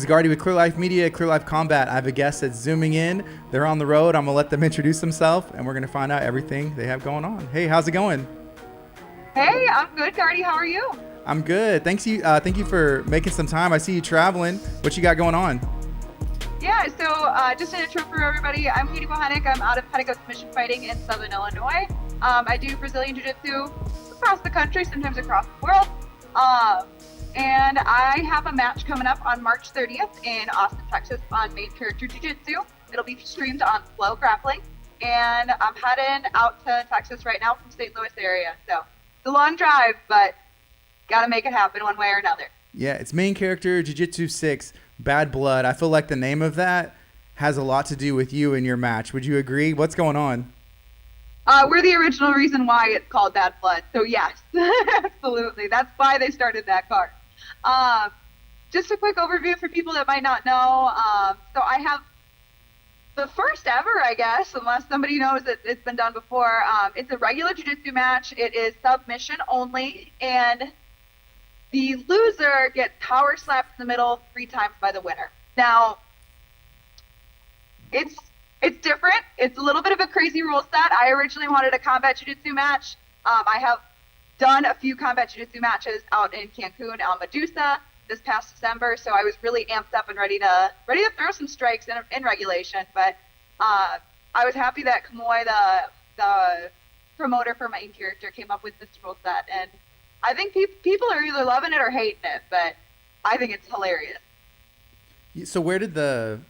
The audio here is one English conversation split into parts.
This is Gardy with Clear Life Media, Clear Life Combat. I have a guest that's zooming in. They're on the road. I'm going to let them introduce themselves, and we're going to find out everything they have going on. Hey, how's it going? Hey, I'm good, Gardy. How are you? I'm good. Thank you for making some time. I see you traveling. What you got going on? Yeah, so just an intro for everybody. I'm Katie Bochenek. I'm out of Pentagon Submission Fighting in Southern Illinois. I do Brazilian Jiu Jitsu across the country, sometimes across the world. And I have a match coming up on March 30th in Austin, Texas on Main Character Jiu Jitsu. It'll be streamed on FloGrappling. And I'm heading out to Texas right now from St. Louis area. So it's a long drive, but got to make it happen one way or another. Yeah, it's Main Character Jiu Jitsu 6, Bad Blood. I feel like the name of that has a lot to do with you and your match. Would you agree? What's going on? We're the original reason why it's called Bad Blood. So yes, absolutely. That's why they started that card. Just a quick overview for people that might not know. So I have the first ever, I guess, unless somebody knows that it's been done before. It's a regular jiu-jitsu match. It is submission only, and the loser gets power slapped in the middle 3 times by the winner. Now, it's different. It's a little bit of a crazy rule set. I originally wanted a combat jiu-jitsu match. I have done a few combat jiu-jitsu matches out in Cancun, El Medusa, this past December, so I was really amped up and ready to throw some strikes in regulation. But I was happy that Kamoy, the promoter for Main Character, came up with this rule set, and I think people are either loving it or hating it, but I think it's hilarious. So where did the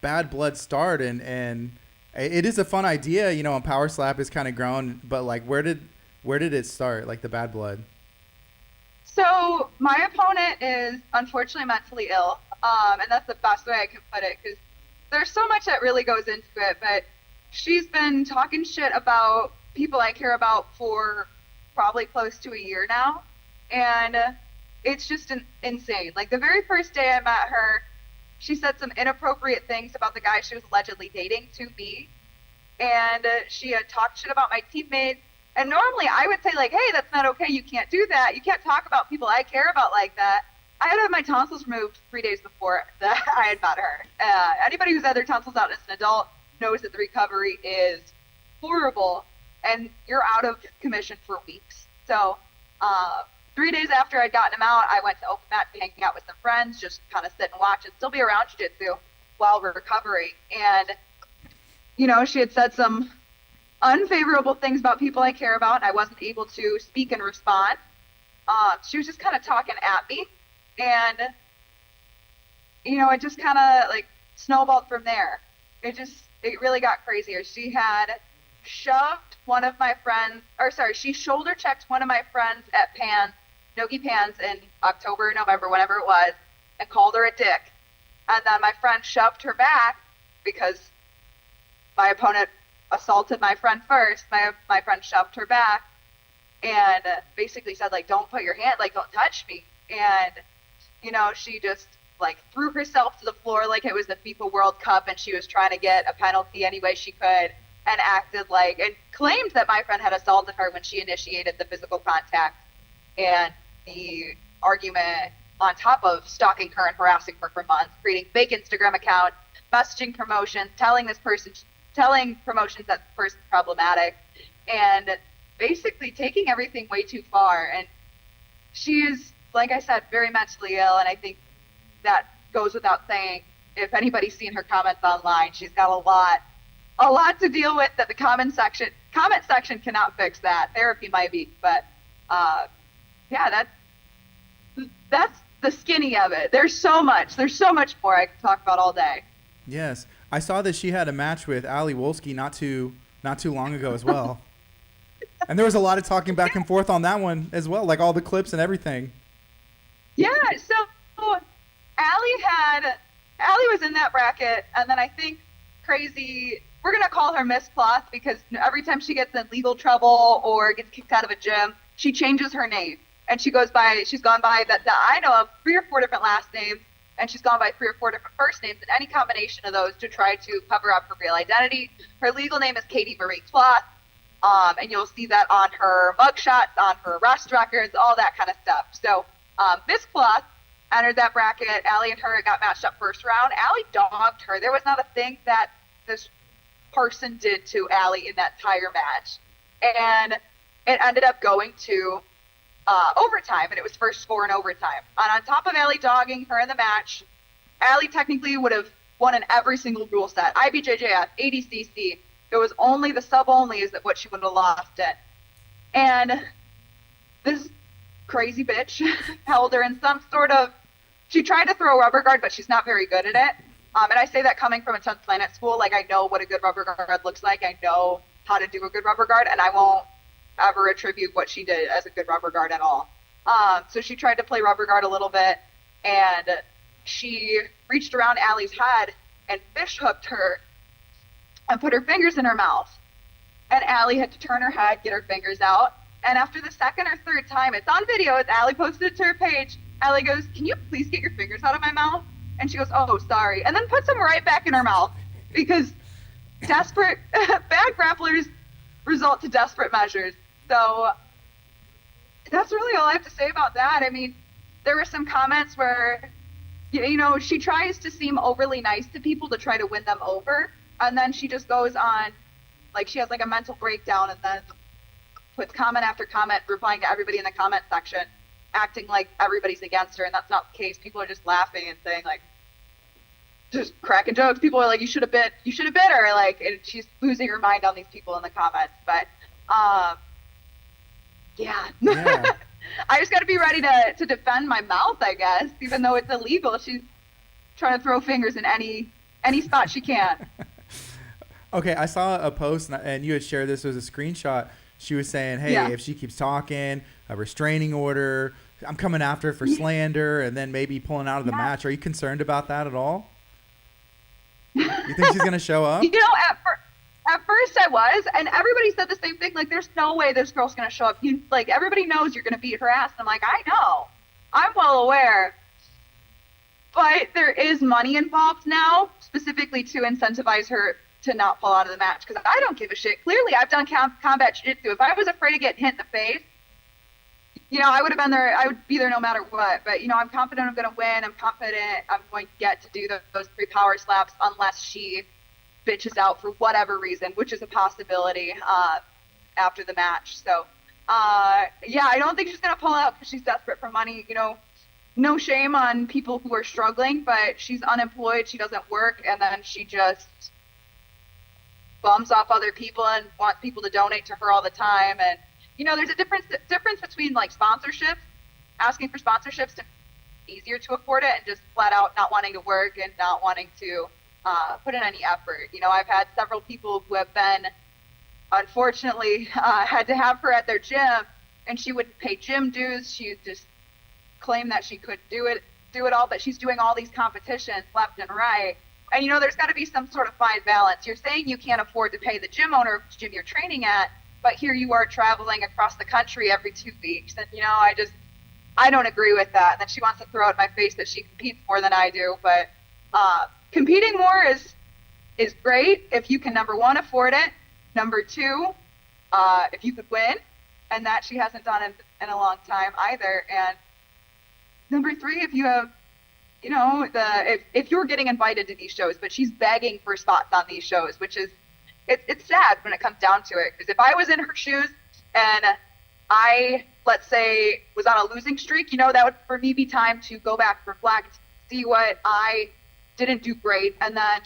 Bad Blood start? And it is a fun idea, and Power Slap has kind of grown, but like where did it start, like the Bad Blood? So my opponent is unfortunately mentally ill, and that's the best way I can put it, because there's so much that really goes into it. But she's been talking shit about people I care about for probably close to a year now, and it's just insane. Like the very first day I met her, she said some inappropriate things about the guy she was allegedly dating to me, and she had talked shit about my teammates. And normally I would say, like, hey, that's not okay. You can't do that. You can't talk about people I care about like that. I had to have my tonsils removed 3 days before that I had met her. Anybody who's had their tonsils out as an adult knows that the recovery is horrible, and you're out of commission for weeks. So 3 days after I'd gotten them out, I went to open mat, hanging out with some friends, just kind of sit and watch and still be around jiu-jitsu while we're recovering. And, she had said some unfavorable things about people I care about, and I wasn't able to speak and respond. She was just kind of talking at me, and it just kind of like snowballed from there. It really got crazier. She had shoved one of my friends, she shoulder checked one of my friends at Nogi Pans in October, November, whenever it was, and called her a dick. And then my friend shoved her back because my opponent assaulted my friend first. My friend shoved her back and basically said, like, don't put your hand, like, don't touch me. And, she just, like, threw herself to the floor like it was the FIFA World Cup, and she was trying to get a penalty any way she could, and acted like, and claimed that my friend had assaulted her when she initiated the physical contact and the argument, on top of stalking her and harassing her for months, creating fake Instagram accounts, messaging promotions, telling promotions that the person's problematic, and basically taking everything way too far. And she is, like I said, very mentally ill, and I think that goes without saying. If anybody's seen her comments online, she's got a lot to deal with that the comment section cannot fix that. Therapy might be, but yeah, that's the skinny of it. There's so much more I could talk about all day. Yes, I saw that she had a match with Ali Wolski not too long ago as well. And there was a lot of talking back and forth on that one as well, like all the clips and everything. Yeah, so Ali was in that bracket, and then I think crazy, we're going to call her Miss Cloth, because every time she gets in legal trouble or gets kicked out of a gym, she changes her name. And she's gone by that I know of 3 or 4 different last names, and she's gone by 3 or 4 different first names, and any combination of those to try to cover up her real identity. Her legal name is Katie Marie Cloth, and you'll see that on her mugshots, on her arrest records, all that kind of stuff. So Miss Cloth entered that bracket. Allie and her got matched up first round. Allie dogged her. There was not a thing that this person did to Allie in that entire match. And it ended up going to overtime, and it was first score in overtime. And on top of Allie dogging her in the match, Allie technically would have won in every single rule set. IBJJF, ADCC. It was only the sub only is that what she would have lost in. And this crazy bitch held her in some sort of, she tried to throw a rubber guard, but she's not very good at it. And I say that coming from a 10th Planet school, like I know what a good rubber guard looks like. I know how to do a good rubber guard, and I won't ever attribute what she did as a good rubber guard at all. So she tried to play rubber guard a little bit, and she reached around Allie's head and fish hooked her and put her fingers in her mouth. And Allie had to turn her head, get her fingers out. And after the second or third time, it's on video, Allie posted it to her page. Allie goes, "Can you please get your fingers out of my mouth?" And she goes, "Oh, sorry." And then puts them right back in her mouth because desperate, bad grapplers result to desperate measures. So that's really all I have to say about that. I mean, there were some comments where, you know, she tries to seem overly nice to people to try to win them over. And then she just goes on, like she has like a mental breakdown and then puts comment after comment, replying to everybody in the comment section, acting like everybody's against her. And that's not the case. People are just laughing and saying like, just cracking jokes. People are like, you should have bit her. Like, and she's losing her mind on these people in the comments. But, yeah. I just got to be ready to defend my mouth, I guess, even though it's illegal. She's trying to throw fingers in any spot she can. Okay, I saw a post, and you had shared this as a screenshot. She was saying, hey, if she keeps talking, a restraining order, I'm coming after her for slander, and then maybe pulling out of the match. Are you concerned about that at all? You think she's going to show up? You know, at first I was, and everybody said the same thing. Like, there's no way this girl's going to show up. Like, everybody knows you're going to beat her ass. And I'm like, I know. I'm well aware. But there is money involved now, specifically to incentivize her to not pull out of the match. Because I don't give a shit. Clearly, I've done combat jiu-jitsu. If I was afraid of getting hit in the face, you know, I would have been there. I would be there no matter what. But, you know, I'm confident I'm going to win. I'm confident I'm going to get to do those 3 power slaps unless she bitches out for whatever reason, which is a possibility after the match. So, yeah, I don't think she's going to pull out because she's desperate for money. You know, no shame on people who are struggling, but she's unemployed. She doesn't work. And then she just bums off other people and wants people to donate to her all the time. And, you know, there's a difference between like sponsorships, asking for sponsorships to easier to afford it, and just flat out not wanting to work and not wanting to put in any effort. You know, I've had several people who have been, unfortunately, had to have her at their gym, and she wouldn't pay gym dues. She just claimed that she could do it all, but she's doing all these competitions left and right. And, you know, there's got to be some sort of fine balance. You're saying you can't afford to pay the gym owner whose gym you're training at, but here you are traveling across the country every 2 weeks. And, you know, I don't agree with that. And then she wants to throw it in my face that she competes more than I do. But competing more is great if you can, number one, afford it. Number two, if you could win. And that she hasn't done in a long time either. And number three, if you have, you know, if you're getting invited to these shows, but she's begging for spots on these shows, which is, it's sad when it comes down to it. Because if I was in her shoes and I, let's say, was on a losing streak, you know, that would for me be time to go back, reflect, see what I didn't do great, and then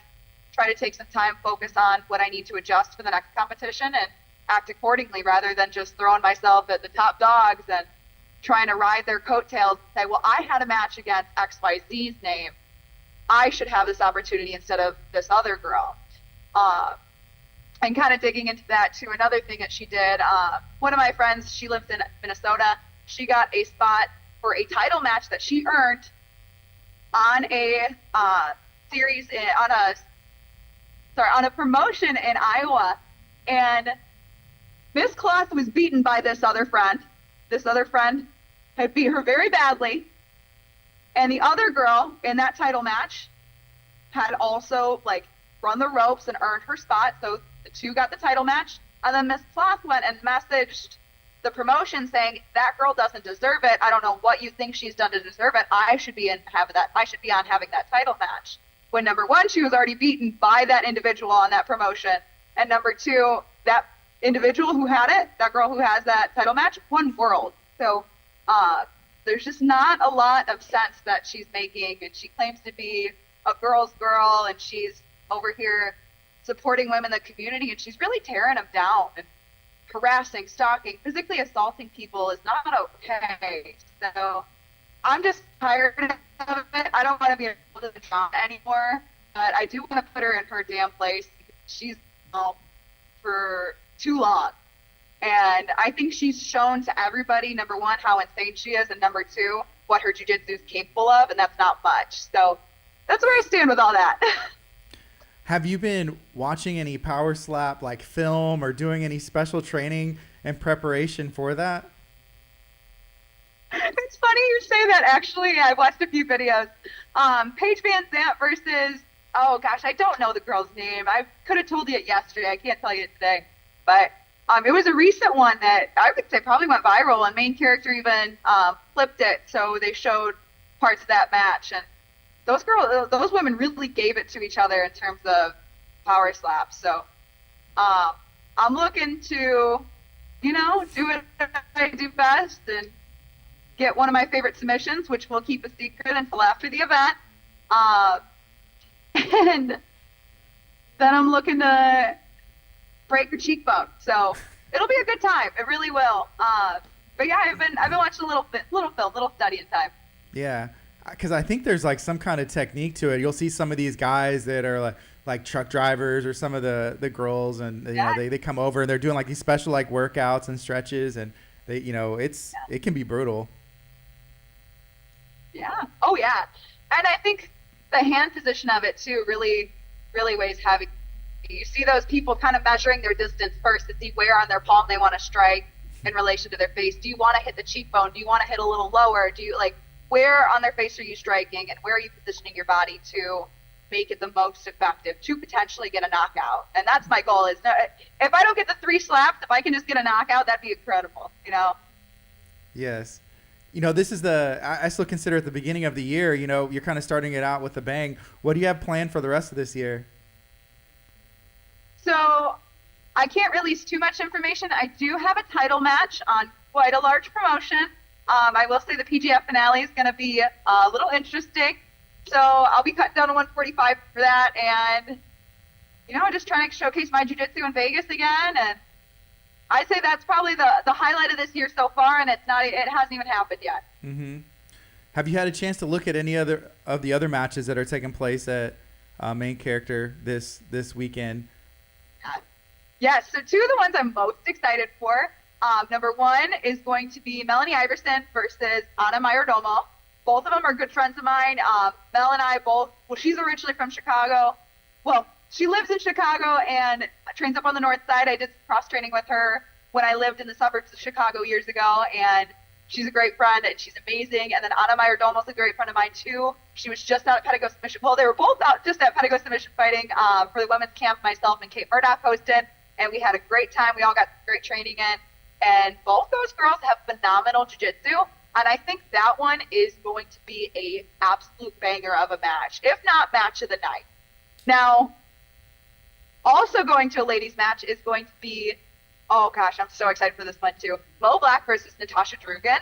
try to take some time, focus on what I need to adjust for the next competition and act accordingly, rather than just throwing myself at the top dogs and trying to ride their coattails and say, well, I had a match against XYZ's name. I should have this opportunity instead of this other girl. And kind of digging into that too, another thing that she did, one of my friends, she lives in Minnesota. She got a spot for a title match that she earned on a series on a promotion in Iowa. And Miss Kloss was beaten by this other friend. This other friend had beat her very badly. And the other girl in that title match had also like run the ropes and earned her spot. So the two got the title match. And then Miss Kloss went and messaged the promotion saying that girl doesn't deserve it. I don't know what you think she's done to deserve it. I should be on having that title match. When number one, she was already beaten by that individual on that promotion, and number two, that individual who had it, that girl who has that title match, won world. So there's just not a lot of sense that she's making, and she claims to be a girl's girl, and she's over here supporting women in the community, and she's really tearing them down and harassing, stalking, physically assaulting people is not okay. So I'm just tired of it. I don't want to be able to drama anymore, but I do want to put her in her damn place. She's for too long. And I think she's shown to everybody, number one, how insane she is, and number two, what her jiu-jitsu is capable of, and that's not much. So that's where I stand with all that. Have you been watching any power slap like film or doing any special training in preparation for that? It's funny you say that. Actually, I watched a few videos. Paige Van Zandt versus, oh gosh, I don't know the girl's name. I could have told you it yesterday. I can't tell you it today. But it was a recent one that I would say probably went viral, and Main Character even flipped it. So they showed parts of that match, and those women really gave it to each other in terms of power slaps. So I'm looking to, do what I do best and get one of my favorite submissions, which we'll keep a secret until after the event. And then I'm looking to break her cheekbone. So it'll be a good time. It really will. But yeah, I've been watching a little film, little studying time. Yeah. Because I think there's like some kind of technique to it. You'll see some of these guys that are like truck drivers, or some of the girls, and they come over and they're doing like these special like workouts and stretches, and they it can be brutal. Yeah. Oh yeah. And I think the hand position of it too really weighs heavy. You see those people kind of measuring their distance first to see where on their palm they want to strike in relation to their face. Do you want to hit the cheekbone? Do you want to hit a little lower? Do you where on their face are you striking, and where are you positioning your body to make it the most effective to potentially get a knockout? And that's my goal. Is if I don't get the 3 slaps, if I can just get a knockout, that'd be incredible. Yes. This is I still consider it the beginning of the year. You're kind of starting it out with a bang. What do you have planned for the rest of this year? So I can't release too much information. I do have a title match on quite a large promotion. I will say the PGF finale is going to be a little interesting. So I'll be cutting down to 145 for that, and just trying to showcase my jiu-jitsu in Vegas again. And I'd say that's probably the highlight of this year so far, and it hasn't even happened yet. Mm-hmm. Have you had a chance to look at any other of the other matches that are taking place at Main Character this weekend? Yes, so 2 of the ones I'm most excited for. Number 1 is going to be Melanie Iverson versus Anna Mayerdomo. Both of them are good friends of mine. Mel and I both, she's originally from Chicago. Well, she lives in Chicago and trains up on the north side. I did cross training with her when I lived in the suburbs of Chicago years ago, and she's a great friend, and she's amazing. And then Anna Mayerdomo is a great friend of mine too. She was just out at Pedigo Submission. Well, they were both out just at Pedigo Submission fighting for the women's camp myself and Kate Murdoch hosted, and we had a great time. We all got great training in. And both those girls have phenomenal jiu-jitsu, and I think that one is going to be a absolute banger of a match, if not match of the night. Now, also going to a ladies' match is going to be, oh gosh, I'm so excited for this one too, Mo Black versus Natasha Drugan.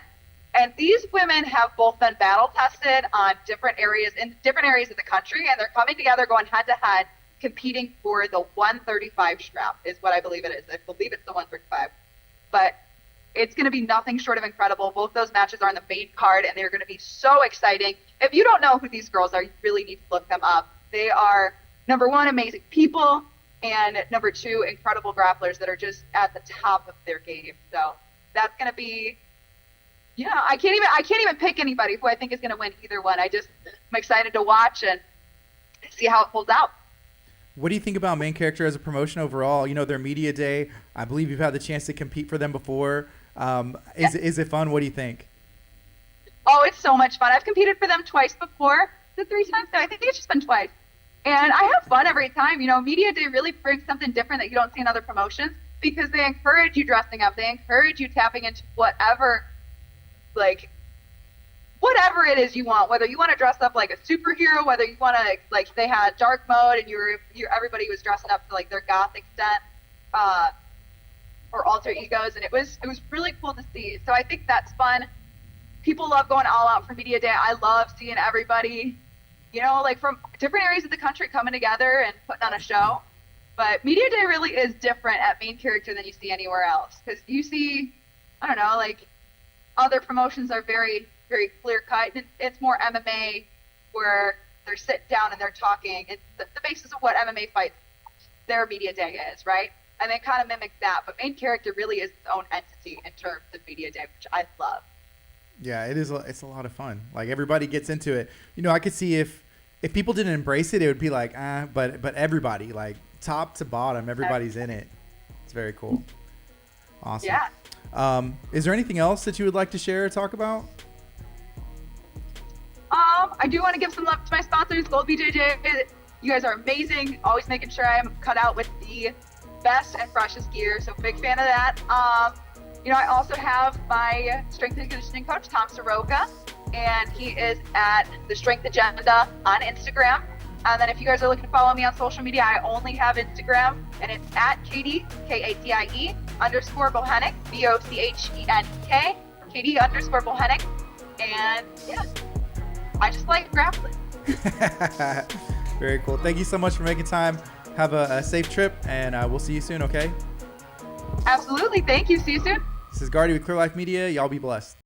And these women have both been battle tested on different areas of the country, and they're coming together, going head to head, competing for the 135 strap is what I believe it is. I believe it's the 135. But it's going to be nothing short of incredible. Both those matches are on the main card, and they're going to be so exciting. If you don't know who these girls are, you really need to look them up. They are, number 1, amazing people, and number 2, incredible grapplers that are just at the top of their game. So that's going to be, I can't even pick anybody who I think is going to win either one. I'm excited to watch and see how it pulls out. What do you think about Main Character as a promotion overall? Their media day, I believe you've had the chance to compete for them before. Is it fun? What do you think? Oh, it's so much fun. I've competed for them twice before. The 3 times? No, I think it's just been twice. And I have fun every time. Media day really brings something different that you don't see in other promotions. because they encourage you dressing up. They encourage you tapping into whatever, like, whatever it is you want, whether you want to dress up like a superhero, whether you want to, like, they had dark mode and everybody was dressing up to like their goth extent, or alter egos, and it was really cool to see. So I think that's fun. People love going all out for media day. I love seeing everybody, you know, like from different areas of the country coming together and putting on a show. But media day really is different at Main Character than you see anywhere else, because you see, I don't know, like other promotions are very, very clear cut. It's more MMA where they're sitting down and they're talking. It's the basis of what MMA fights, their media day is, right? And they kind of mimic that. But Main Character really is its own entity in terms of media day, which I love. Yeah, it is. It's a lot of fun. Like everybody gets into it. You know, I could see if people didn't embrace it, it would be like, but everybody, like top to bottom, everybody's in it. It's very cool. Awesome. Yeah. Is there anything else that you would like to share or talk about? I do want to give some love to my sponsors, Gold BJJ. You guys are amazing. Always making sure I'm cut out with the best and freshest gear. So big fan of that. You know, I also have my strength and conditioning coach, Tom Soroka, and he is at the Strength Agenda on Instagram. And then if you guys are looking to follow me on social media, I only have Instagram, and it's at Katie, Katie _Bochenek, BOCHENK, Katie _Bochenek. And yeah, I just like grappling. Very cool. Thank you so much for making time. Have a safe trip, and we'll see you soon, okay? Absolutely. Thank you. See you soon. This is Gardy with Clear Life Media. Y'all be blessed.